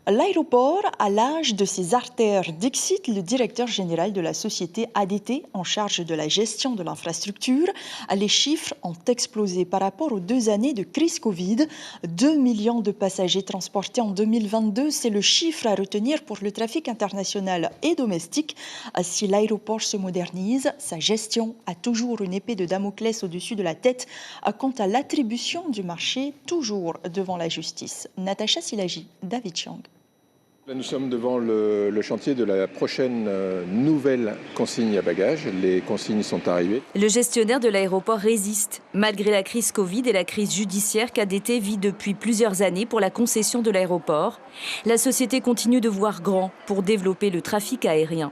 L'aéroport à l'âge de ses artères, dixit le directeur général de la société ADT en charge de la gestion de l'infrastructure. Les chiffres ont explosé par rapport aux 2 années de crise Covid. 2 millions de passagers transportés en 2022, c'est le chiffre à retenir pour le trafic international et domestique. Si l'aéroport se modernise, sa gestion a toujours une épée de Damoclès au-dessus de la tête quant à l'attribution du marché, toujours devant la justice. Natacha Silagi, David Chang. Là, nous sommes devant le chantier de la prochaine nouvelle consigne à bagages. Les consignes sont arrivées. Le gestionnaire de l'aéroport résiste, malgré la crise Covid et la crise judiciaire qu'ADT vit depuis plusieurs années pour la concession de l'aéroport. La société continue de voir grand pour développer le trafic aérien.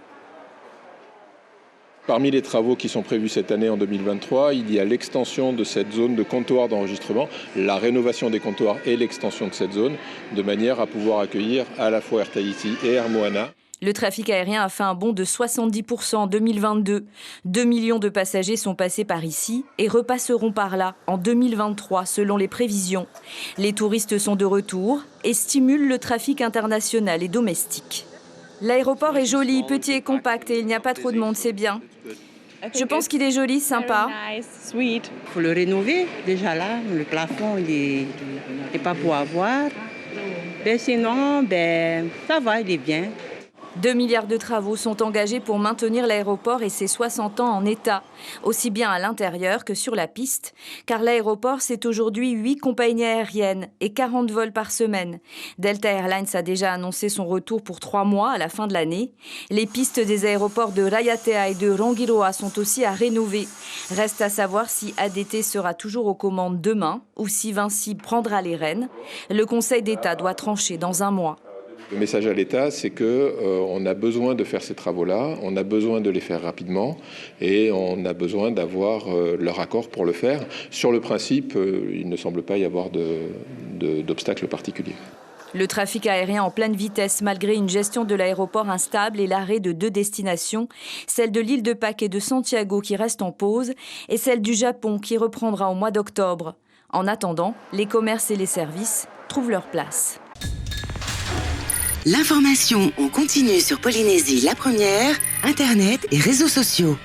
Parmi les travaux qui sont prévus cette année en 2023, il y a l'extension de cette zone de comptoir d'enregistrement, la rénovation des comptoirs et l'extension de cette zone, de manière à pouvoir accueillir à la fois Air Tahiti et Air Moana. Le trafic aérien a fait un bond de 70% en 2022. 2 millions de passagers sont passés par ici et repasseront par là en 2023 selon les prévisions. Les touristes sont de retour et stimulent le trafic international et domestique. L'aéroport est joli, petit et compact et il n'y a pas trop de monde, c'est bien. Je pense qu'il est joli, sympa. Il faut le rénover déjà là, le plafond il est pas pour avoir. Mais sinon, ça va, il est bien. 2 milliards de travaux sont engagés pour maintenir l'aéroport et ses 60 ans en état, aussi bien à l'intérieur que sur la piste, car l'aéroport, c'est aujourd'hui 8 compagnies aériennes et 40 vols par semaine. Delta Airlines a déjà annoncé son retour pour 3 mois à la fin de l'année. Les pistes des aéroports de Raiatea et de Rongiroa sont aussi à rénover. Reste à savoir si ADT sera toujours aux commandes demain ou si Vinci prendra les rênes. Le Conseil d'État doit trancher dans un mois. Le message à l'État, c'est qu'on a besoin de faire ces travaux-là, on a besoin de les faire rapidement et on a besoin d'avoir leur accord pour le faire. Sur le principe, il ne semble pas y avoir d'obstacle particulier. Le trafic aérien en pleine vitesse malgré une gestion de l'aéroport instable et l'arrêt de 2 destinations, celle de l'île de Pâques et de Santiago qui reste en pause et celle du Japon qui reprendra au mois d'octobre. En attendant, les commerces et les services trouvent leur place. L'information en continu sur Polynésie la première, Internet et réseaux sociaux.